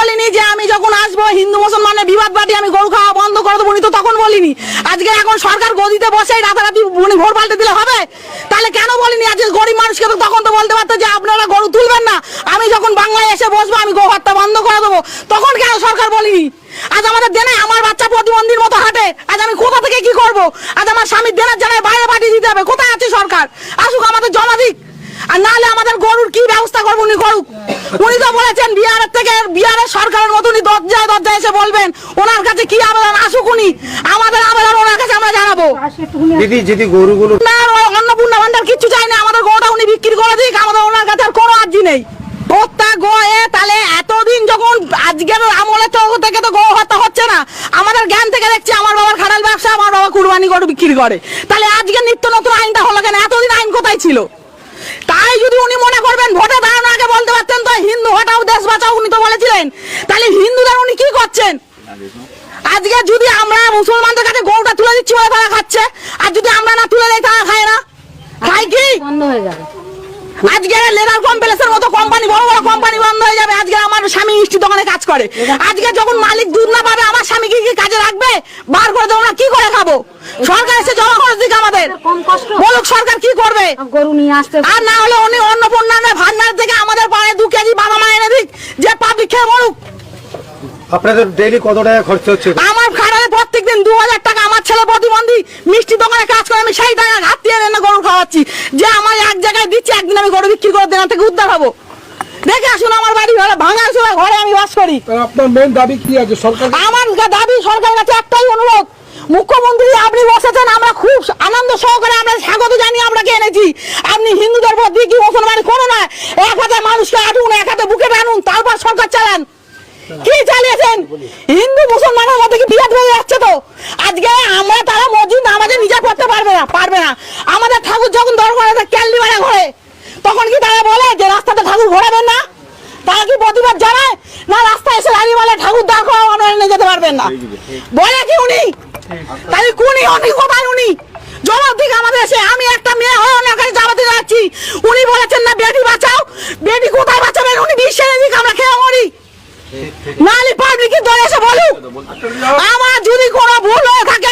বলিনি যে আমি যখন আসবো হিন্দু মুসলমানের বিবাদ বাটি আমি গরু খাওয়া বন্ধ করে দেবো, তো তখন বলিনি। আজকে এখন সরকার গদিতে বসে রাতারাতি ভোট পাল্টে দিলে হবে? তাহলে কেন বলিনি? আজকে গরিব মানুষকে তো তখন তো বলতে পারতো যে আপনারা গরু তুলবেন না, আমি যখন বাংলায় এসে বসবো আমি গো হত্যা বন্ধ করে দেবো, তখন কেন সরকার বলিনি? আজ আমাদের দেনে আমার বাচ্চা প্রতিবন্ধীর মতো হাঁটে, আজ আমি কোথা থেকে কি করব? আজ আমার স্বামীর দেনের জানায় বাইরে পাঠিয়ে দিতে হবে, কোথায় আছে সরকার? আসুক আমাদের জমা দিক, আর নাহলে আমাদের গরুর কি ব্যবস্থা করবো উনি করুক। উনি তো বলেছেন বিহারের থেকে, বিহারের সরকারের মতো উনি দরজায় দরজায় এসে বলবেন ওনার কাছে কি আবেদন, আসুক উনি, আমাদের আবেদন ওনার কাছে আমরা জানাবো। দিদি যদি গরুগুলো না অন্নপূর্ণা ভান্ডার কিচ্ছু চাই না, আমাদের গরুটা উনি বিক্রি করে দিক, আমাদের ওনার কাছে আর কোনো আর্জি নেই। হত্যা গোয়ে তাহলে এতদিন যখন আজকের আমলে থেকে তো গো হত্যা হচ্ছে না, আমাদের জ্ঞান থেকে দেখছি আমার বাবার খাটাল ব্যবসা, আমার বাবা কুরবানি গরু বিক্রি করে, তাহলে আজকে নিত্য নতুন আইনটা হলো কেন? এতদিন আইন কোথায় ছিল? তাই যদি উনি মনে করবেন ভোটে দাঁড়ানোর আগে বলতে পারতেন তো হিন্দু হটাও দেশ বাঁচাও, উনি তো বলেছিলেন, তাহলে হিন্দুদের উনি কি করছেন? আজকে যদি আমরা মুসলমানদের কাছে গরুটা তুলে দিচ্ছি বলে তারা খাচ্ছে, আর যদি আমরা না তুলে দেয় তারা খায় না, খায় কি? বন্ধ হয়ে যাবে। আজকে লেদার কমপ্লেক্সের মতো কোম্পানি, বড় বড় কোম্পানি বন্ধ হয়ে যাবে। আজকে আমার স্বামী মিষ্টি দোকানে কাজ করে, আজকে যখন মালিক দুধ না পাবে আমার স্বামী কি কাজে রাখবে? বার করে দেবো না, কি করে খাবো? সরকার এসে জমা খরচ দিক আমাদের, বলুক সরকার কি করবে। গরু নিয়ে আসতে আর না হলে উনি অন্নপূর্ণা ভান্ডার থেকে আমাদের পায়ে 2 কেজি বাদাম এনে দিক, যে পাবলিক খেয়ে মরুক। আপনাদের ডেইলি কত টাকা খরচ হচ্ছে? আমার খাটালে প্রত্যেকদিন 2000 টাকা, আমার ছেলে প্রতিবন্ধী মিষ্টি দোকানে কাজ করে, আমি সেই টাকা হাত দিয়ে এনে গরু খাওয়াচ্ছি, যে আমার এক জায়গায় দিচ্ছি, একদিন আমি গরু বিক্রি করে দেনা থেকে উদ্ধার হবো। দেখে আসুন আমার বাড়ি ভাঙা ঘরে আমি বাস করি। আপনার মেন দাবি কি আছে সরকার? আমার দাবি সরকারের কাছে একটাই অনুরোধ, মুখ্যমন্ত্রী আপনি বসেছেন, আমরা খুব আনন্দ সহকারে আমরা স্বাগত জানিয়ে আপনাকে এনেছি, আপনি হিন্দুদের ভোট দিয়ে কি মুসলমান করো না, এক হাতে মানুষকে আটুন, এক হাতে বুকে টানুন, তারপর সরকার চালান। কি চালিয়েছেন? হিন্দু মুসলমানের মধ্যে কি বিরাট হয়ে যাচ্ছে তো? আজকে আমরা তারা মসজিদ নামাজে নিজে করতে পারবে না, আমাদের ঠাকুর যখন দরকার হয় ক্যান্ডি বানা ঘরে, তখন কি তারা বলে যে রাস্তাতে ঠাকুর ঘোরাবেন না? তারা কি প্রতিবাদ জানায় না? রাস্তায় এসে দাঁড়িয়ে বলে ঠাকুর দেখো আমরা নিয়ে যেতে পারবেন না, বলে কি উনি? তাহলে কোনি উনি কোথায়? উনি জবাব দিক আমাদের এসে। আমি একটা মেয়ে হয়ে ওনার কাছে জবাব দিতে যাচ্ছি, উনি বলেছেন না বেটি বাঁচাও, বেটি কোথায় বাঁচাবেন? উনি বিশ্বের দিক আমরা খেয়ে মরি, নাহলে পাবলিকের দলে এসে বলুক। আমার যদি কোনো ভুল হয়ে থাকে